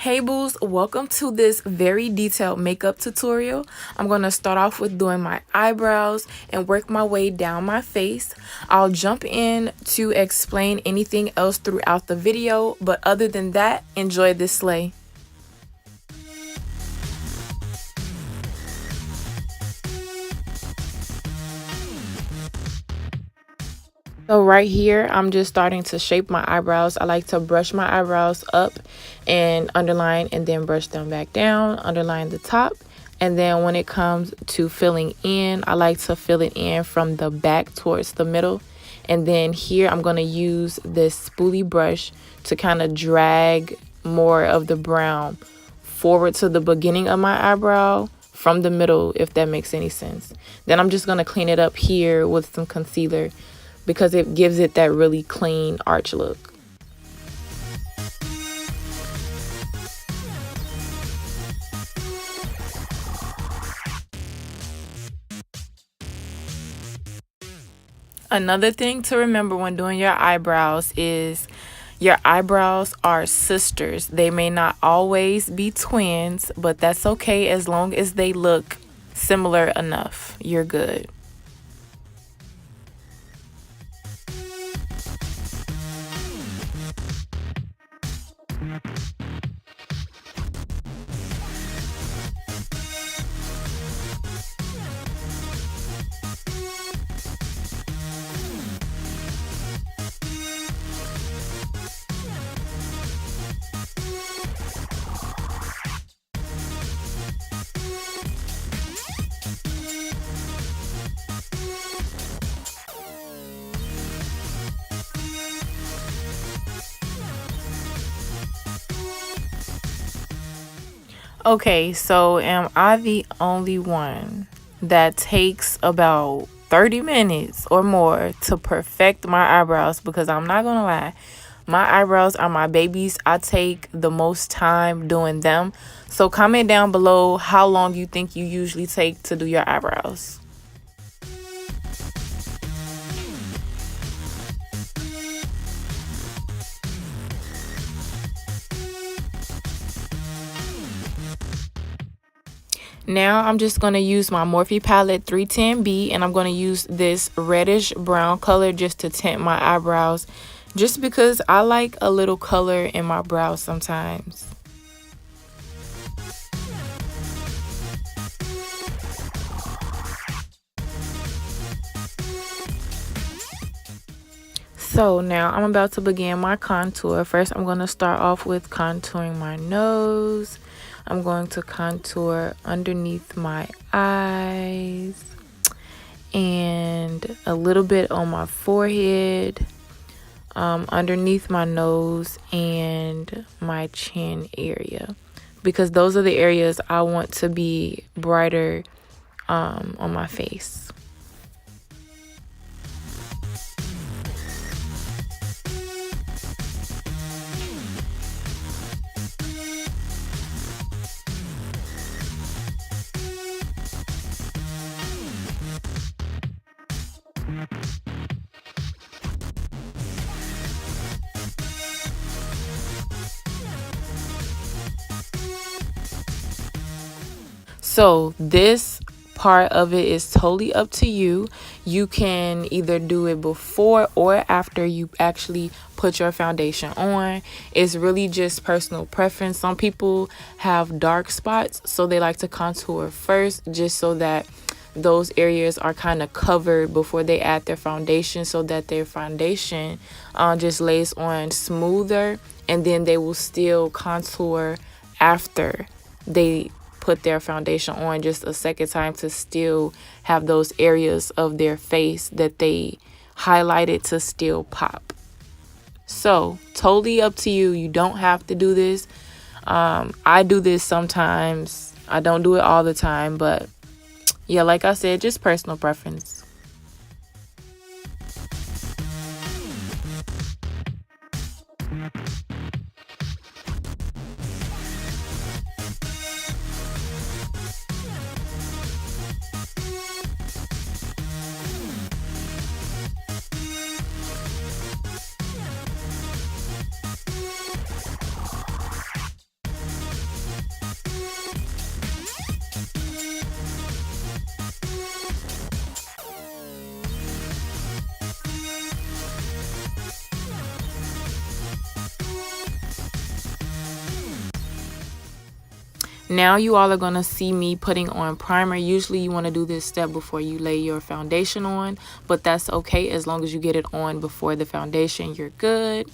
Hey boos, welcome to this very detailed makeup tutorial. I'm going to start off with doing my eyebrows and work my way down my face. I'll jump in to explain anything else throughout the video, but other than that, enjoy this slay. So right here, I'm just starting to shape my eyebrows. I like to brush my eyebrows up and underline and then brush them back down, underline the top. And then when it comes to filling in, I like to fill it in from the back towards the middle. And then here, I'm going to use this spoolie brush to kind of drag more of the brown forward to the beginning of my eyebrow from the middle, if that makes any sense. Then I'm just going to clean it up here with some concealer, because it gives it that really clean arch look. Another thing to remember when doing your eyebrows is your eyebrows are sisters. They may not always be twins, but that's okay as long as they look similar enough. You're good. Okay, so am I the only one that takes about 30 minutes or more to perfect my eyebrows? Because I'm not gonna lie, my eyebrows are my babies. I take the most time doing them. So comment down below how long you think you usually take to do your eyebrows. Now I'm just going to use my Morphe Palette 310B, and I'm going to use this reddish brown color just to tint my eyebrows, just because I like a little color in my brows sometimes. So now I'm about to begin my contour. First, I'm going to start off with contouring my nose. I'm going to contour underneath my eyes and a little bit on my forehead, underneath my nose and my chin area, because those are the areas I want to be brighter on my face. So this part of it is totally up to you. You can either do it before or after you actually put your foundation on. It's really just personal preference. Some people have dark spots, so they like to contour first, just so that those areas are kind of covered before they add their foundation, so that their foundation just lays on smoother, and then they will still contour after they put their foundation on just a second time, to still have those areas of their face that they highlighted to still pop. So totally up to you. You don't have to do this. I do this sometimes. I don't do it all the time, but yeah, like I said, just personal preference. Now you all are going to see me putting on primer. Usually you want to do this step before you lay your foundation on, but that's okay as long as you get it on before the foundation, you're good.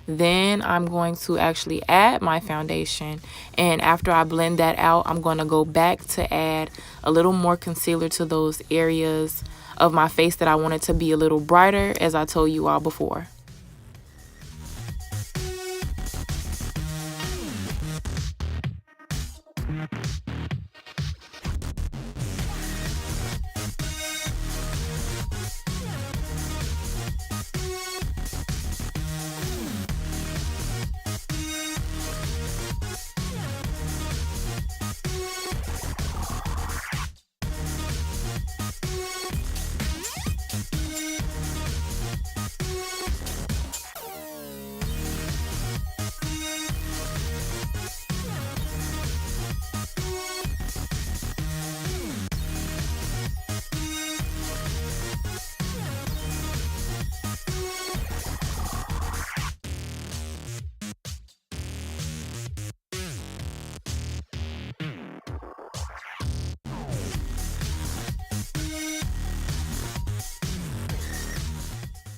Then I'm going to actually add my foundation, and after I blend that out, I'm going to go back to add a little more concealer to those areas of my face that I wanted to be a little brighter, as I told you all before.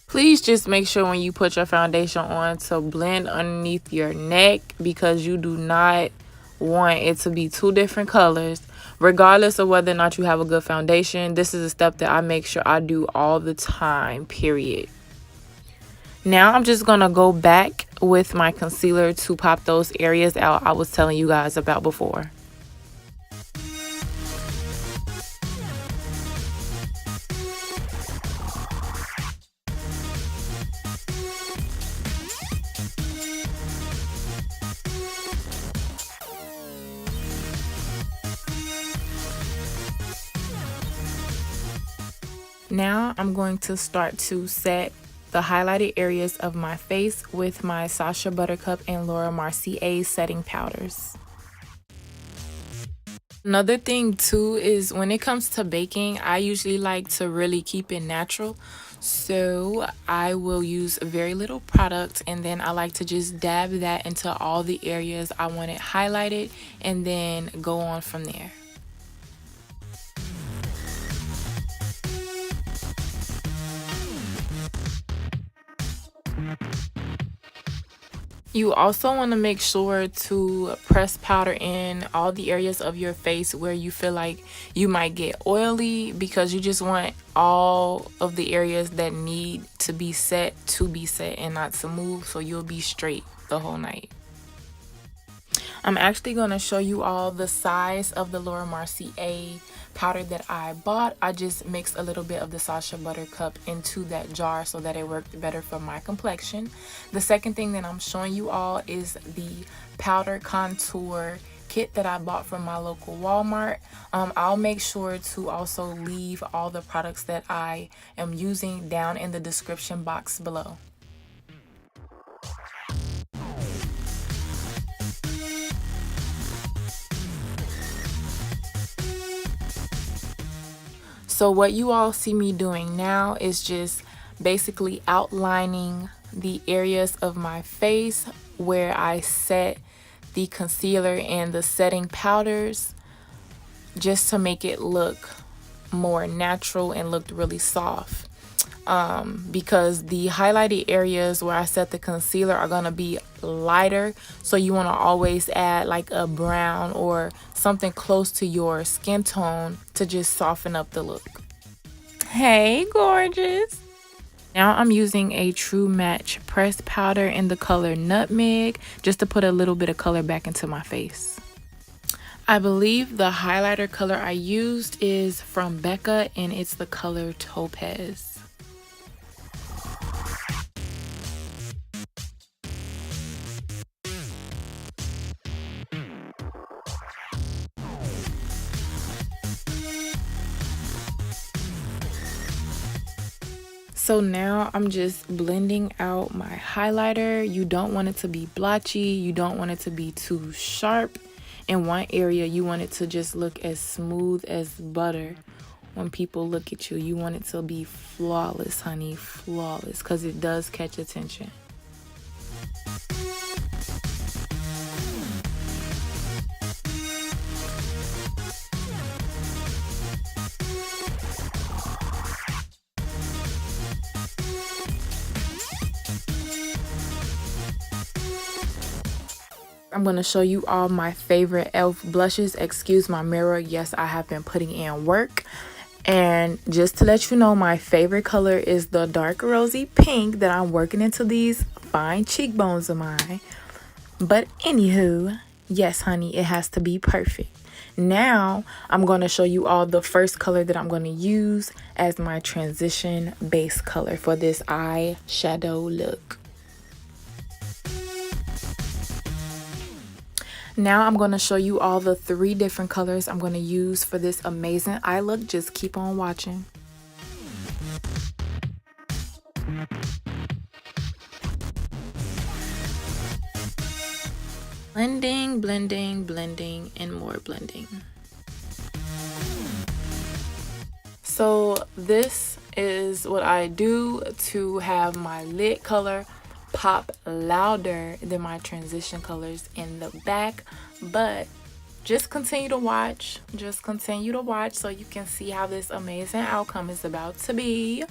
Please just make sure when you put your foundation on to blend underneath your neck, because you do not want it to be two different colors. Regardless of whether or not you have a good foundation, this is a step that I make sure I do all the time, period. Now I'm just going to go back with my concealer to pop those areas out I was telling you guys about before. Now I'm going to start to set the highlighted areas of my face with my Sacha Buttercup and Mercier setting powders. Another thing too is when it comes to baking, I usually like to really keep it natural. So I will use very little product, and then I like to just dab that into all the areas I want it highlighted, and then go on from there. You also want to make sure to press powder in all the areas of your face where you feel like you might get oily, because you just want all of the areas that need to be set and not to move, so you'll be straight the whole night. I'm actually going to show you all the size of the Mercier powder that I bought. I just mixed a little bit of the Sacha Buttercup into that jar so that it worked better for my complexion. The second thing that I'm showing you all is the powder contour kit that I bought from my local Walmart. I'll make sure to also leave all the products that I am using down in the description box below. So what you all see me doing now is just basically outlining the areas of my face where I set the concealer and the setting powders, just to make it look more natural and look really soft. Because the highlighted areas where I set the concealer are going to be lighter, so you want to always add like a brown or something close to your skin tone to just soften up the look. Hey gorgeous! Now I'm using a True Match pressed powder in the color Nutmeg, just to put a little bit of color back into my face. I believe the highlighter color I used is from Becca, and it's the color Topaz. So now I'm just blending out my highlighter. You don't want it to be blotchy. You don't want it to be too sharp. In one area, you want it to just look as smooth as butter. When people look at you, you want it to be flawless, honey, flawless, because it does catch attention. I'm going to show you all my favorite e.l.f. blushes. Excuse my mirror. Yes, I have been putting in work. And just to let you know, my favorite color is the dark rosy pink that I'm working into these fine cheekbones of mine. But anywho, yes, honey, it has to be perfect. Now, I'm going to show you all the first color that I'm going to use as my transition base color for this eyeshadow look. Now I'm going to show you all the 3 different colors I'm going to use for this amazing eye look. Just keep on watching. Blending, blending, blending, and more blending. So this is what I do to have my lid color pop louder than my transition colors in the back, but just continue to watch. Just continue to watch so you can see how this amazing outcome is about to be.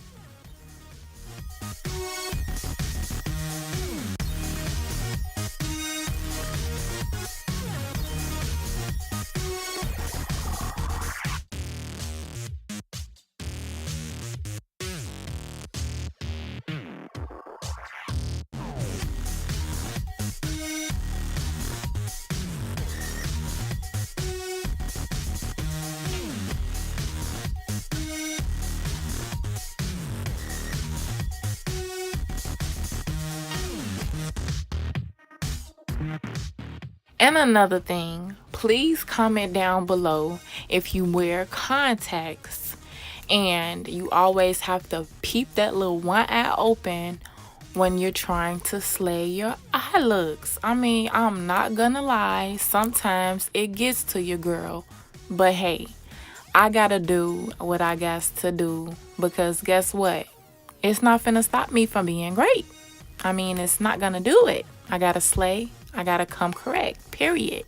And another thing, please comment down below if you wear contacts and you always have to peep that little one eye open when you're trying to slay your eye looks. I mean, I'm not gonna lie, sometimes it gets to you, girl. But hey, I gotta do what I got to do, because guess what? It's not finna stop me from being great. I mean, it's not gonna do it. I gotta slay. I gotta come correct, period.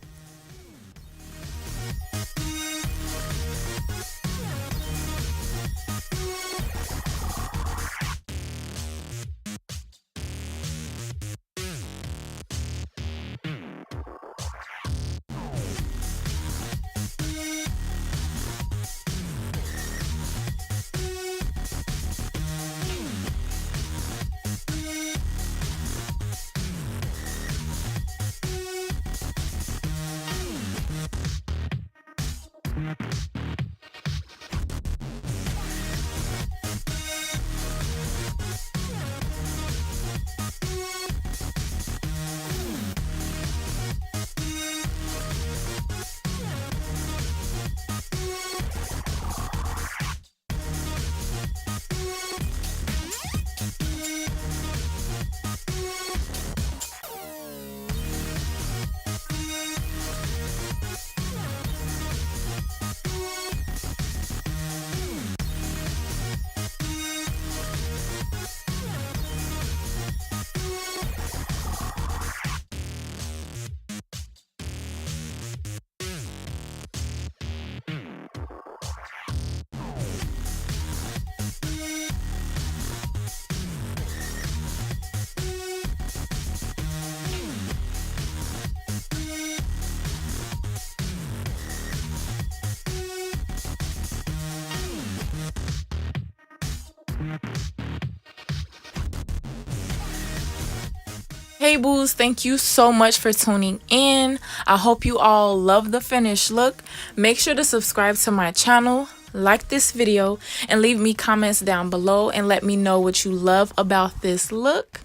Hey boos, thank you so much for tuning in. I hope you all love the finished look. Make sure to subscribe to my channel, like this video, and leave me comments down below and let me know what you love about this look.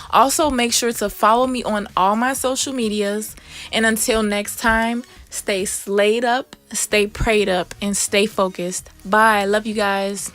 Also, make sure to follow me on all my social medias. And until next time, stay slayed up, stay prayed up, and stay focused. Bye. Love you guys.